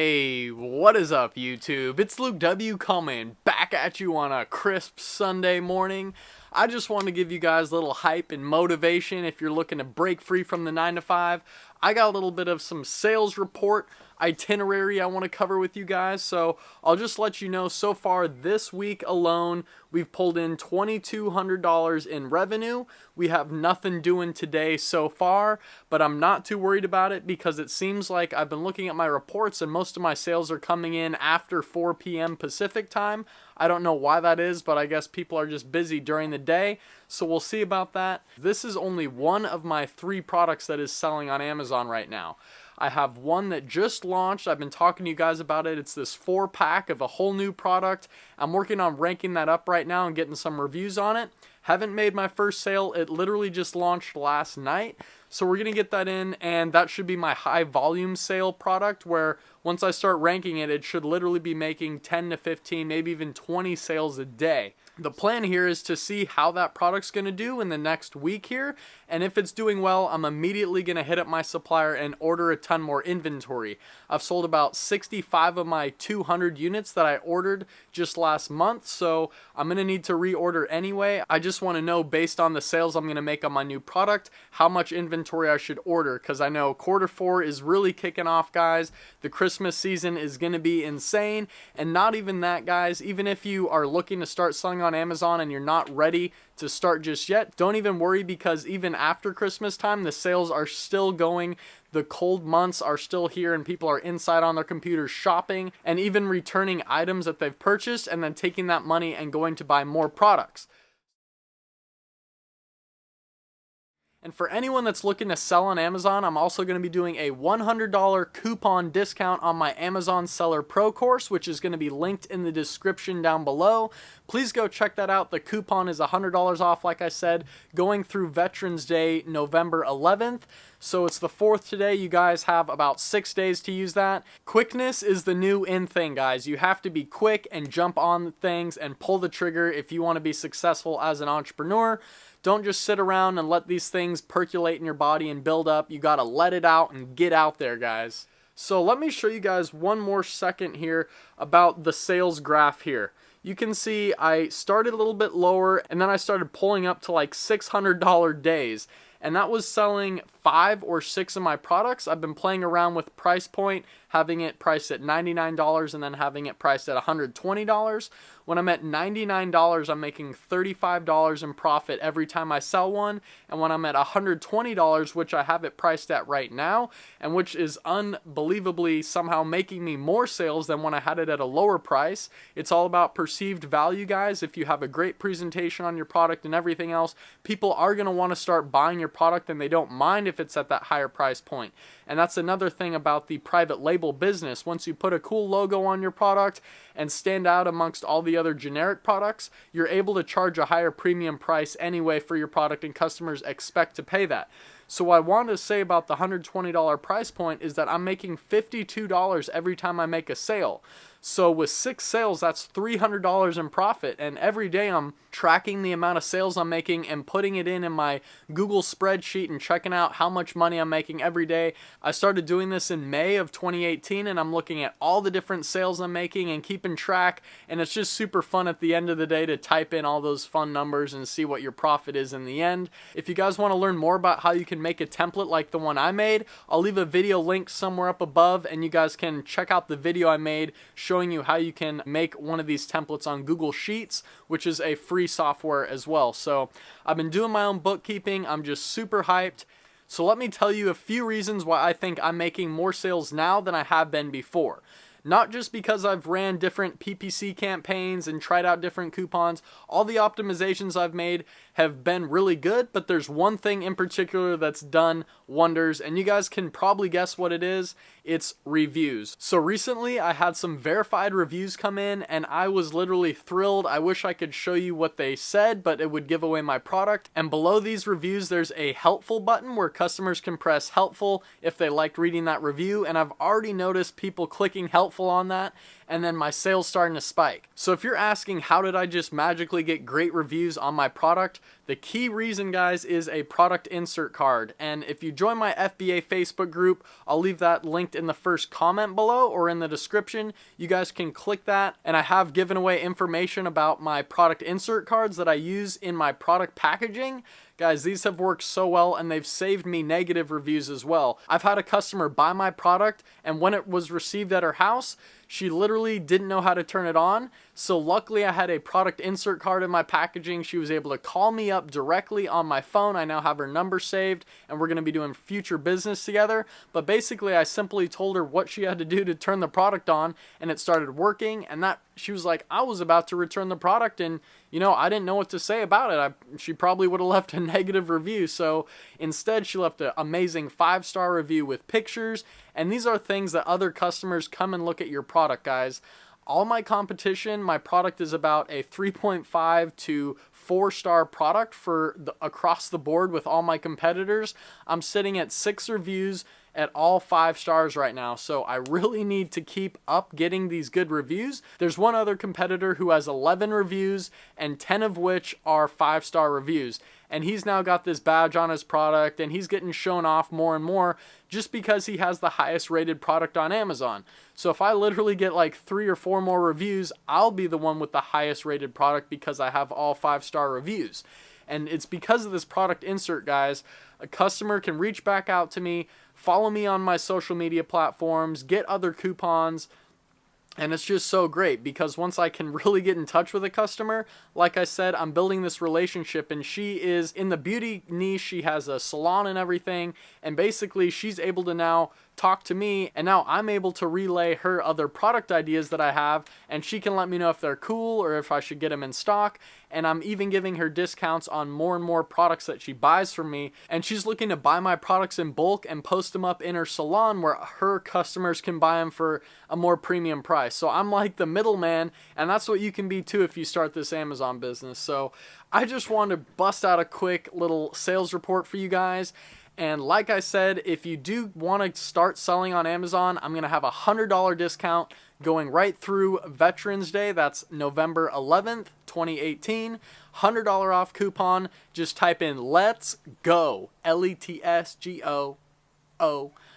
Hey, what is up YouTube? It's Luke W coming back at you on a crisp Sunday morning. I just want to give you guys a little hype and motivation if you're looking to break free from the 9 to 5. I got a little bit of some sales report itinerary I want to cover with you guys, so I'll just let you know so far this week alone we've pulled in $2,200 in revenue. We have nothing doing today so far, but I'm not too worried about it because it seems like I've been looking at my reports and most of my sales are coming in after 4 p.m. Pacific time. I don't know why that is, but I guess people are just busy during the day, so we'll see about that. This is only one of my 3 products that is selling on Amazon right now. I have one that just launched. I've been talking to you guys about it. It's this 4-pack of a whole new product. I'm working on ranking that up right now and getting some reviews on it. Haven't made my first sale. It literally just launched last night. So we're going to get that in, and that should be my high volume sale product where once I start ranking it, it should literally be making 10 to 15, maybe even 20 sales a day. The plan here is to see how that product's going to do in the next week here, and if it's doing well, I'm immediately going to hit up my supplier and order a ton more inventory. I've sold about 65 of my 200 units that I ordered just last month, so I'm going to need to reorder anyway. I just want to know, based on the sales I'm going to make on my new product, how much inventory I should order, because I know Q4 is really kicking off, guys. The Christmas season is going to be insane, and not even that, guys. Even if you are looking to start selling on Amazon and you're not ready to start just yet, don't even worry, because even after Christmas time, the sales are still going. The cold months are still here and people are inside on their computers shopping and even returning items that they've purchased and then taking that money and going to buy more products. And for anyone that's looking to sell on Amazon, I'm also going to be doing a $100 coupon discount on my Amazon Seller Pro course, which is going to be linked in the description down below. Please go check that out. The coupon is $100 off, like I said, going through Veterans Day, November 11th. So it's the 4th today. You guys have about 6 days to use that. Quickness is the new in thing, guys. You have to be quick and jump on things and pull the trigger if you want to be successful as an entrepreneur. Don't just sit around and let these things percolate in your body and build up. You got to let it out and get out there, guys. So let me show you guys one more second here about the sales graph here. You can see I started a little bit lower and then I started pulling up to like $600 days. And that was selling 5 or 6 of my products. I've been playing around with price point, having it priced at $99 and then having it priced at $120. When I'm at $99, I'm making $35 in profit every time I sell one. And when I'm at $120, which I have it priced at right now, and which is unbelievably somehow making me more sales than when I had it at a lower price. It's all about perceived value, guys. If you have a great presentation on your product and everything else, people are going to want to start buying your product and they don't mind if it's at that higher price point. And that's another thing about the private label business. Once you put a cool logo on your product and stand out amongst all the other generic products, you're able to charge a higher premium price anyway for your product, and customers expect to pay that. So what I wanted to say about the $120 price point is that I'm making $52 every time I make a sale. So with 6 sales, that's $300 in profit, and every day I'm tracking the amount of sales I'm making and putting it in my Google spreadsheet and checking out how much money I'm making every day. I started doing this in May of 2018, and I'm looking at all the different sales I'm making and keeping track, and it's just super fun at the end of the day to type in all those fun numbers and see what your profit is in the end. If you guys want to learn more about how you can make a template like the one I made, I'll leave a video link somewhere up above, and you guys can check out the video I made showing you how you can make one of these templates on Google Sheets, which is a free software as well. So I've been doing my own bookkeeping. I'm just super hyped. So let me tell you a few reasons why I think I'm making more sales now than I have been before. Not just because I've ran different PPC campaigns and tried out different coupons. All the optimizations I've made have been really good, but there's one thing in particular that's done wonders, and you guys can probably guess what it is. It's reviews. So recently I had some verified reviews come in and I was literally thrilled. I wish I could show you what they said, but it would give away my product. And below these reviews there's a helpful button where customers can press helpful if they liked reading that review, and I've already noticed people clicking helpful on that, and then my sales starting to spike. So if you're asking how did I just magically get great reviews on my product, the key reason, guys, is a product insert card. And if you join my FBA Facebook group, I'll leave that linked in the first comment below or in the description. You guys can click that, and I have given away information about my product insert cards that I use in my product packaging. Guys, these have worked so well, and they've saved me negative reviews as well. I've had a customer buy my product, and when it was received at her house, she literally didn't know how to turn it on. So luckily I had a product insert card in my packaging. She was able to call me up directly on my phone. I now have her number saved, and we're going to be doing future business together. But basically I simply told her what she had to do to turn the product on, and it started working. And that she was like, I was about to return the product, and I didn't know what to say about it. She probably would have left a negative review. So instead she left an amazing 5-star review with pictures. And these are things that other customers come and look at your product, guys. All my competition, my product is about a 3.5 to 4-star product across the board with all my competitors. I'm sitting at 6 reviews at all 5 stars right now, so I really need to keep up getting these good reviews. There's one other competitor who has 11 reviews, and 10 of which are 5-star reviews, and he's now got this badge on his product, and he's getting shown off more and more just because he has the highest rated product on Amazon. So if I literally get like 3 or 4 more reviews, I'll be the one with the highest rated product because I have all 5-star reviews. And it's because of this product insert, guys. A customer can reach back out to me, follow me on my social media platforms, get other coupons, and it's just so great because once I can really get in touch with a customer, like I said, I'm building this relationship, and she is in the beauty niche. She has a salon and everything, and basically she's able to now talk to me, and now I'm able to relay her other product ideas that I have, and she can let me know if they're cool or if I should get them in stock. And I'm even giving her discounts on more and more products that she buys from me, and she's looking to buy my products in bulk and post them up in her salon where her customers can buy them for a more premium price. So I'm like the middleman, and that's what you can be too if you start this Amazon business. So I just wanted to bust out a quick little sales report for you guys. And like I said, if you do want to start selling on Amazon, I'm going to have a $100 discount going right through Veterans Day. That's November 11th, 2018. $100 off coupon. Just type in Let's Go. LETSGO.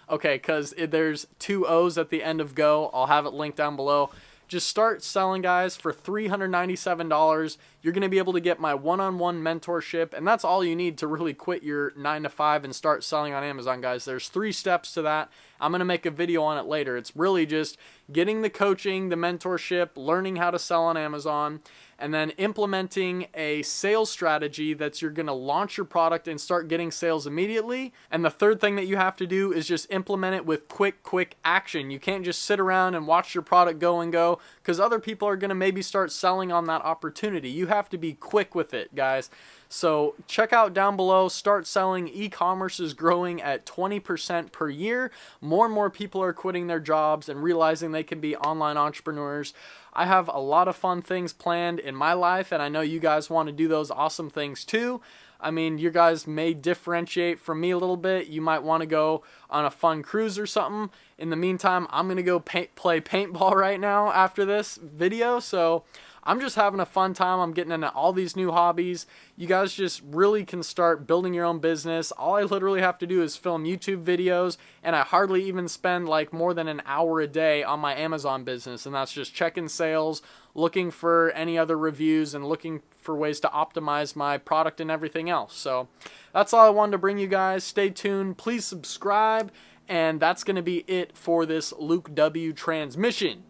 Okay, because there's 2 O's at the end of go. I'll have it linked down below. Just start selling, guys, for $397. You're going to be able to get my one-on-one mentorship, and that's all you need to really quit your 9-to-5 and start selling on Amazon, guys. There's 3 steps to that. I'm going to make a video on it later. It's really just getting the coaching, the mentorship, learning how to sell on Amazon, and then implementing a sales strategy that you're going to launch your product and start getting sales immediately. And the third thing that you have to do is just implement it with quick action. You can't just sit around and watch your product go and go, because other people are going to maybe start selling on that opportunity. You have to be quick with it, guys. So check out down below. Start selling. E-commerce is growing at 20% per year. More and more people are quitting their jobs and realizing they can be online entrepreneurs. I have a lot of fun things planned in my life, and I know you guys want to do those awesome things too. I mean, you guys may differentiate from me a little bit. You might want to go on a fun cruise or something. In the meantime, I'm going to go play paintball right now after this video. So I'm just having a fun time. I'm getting into all these new hobbies. You guys just really can start building your own business. All I literally have to do is film YouTube videos, and I hardly even spend like more than an hour a day on my Amazon business, and that's just checking sales, looking for any other reviews, and looking for ways to optimize my product and everything else. So that's all I wanted to bring you guys. Stay tuned. Please subscribe, and that's going to be it for this Luke W transmission.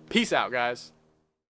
Peace out, guys.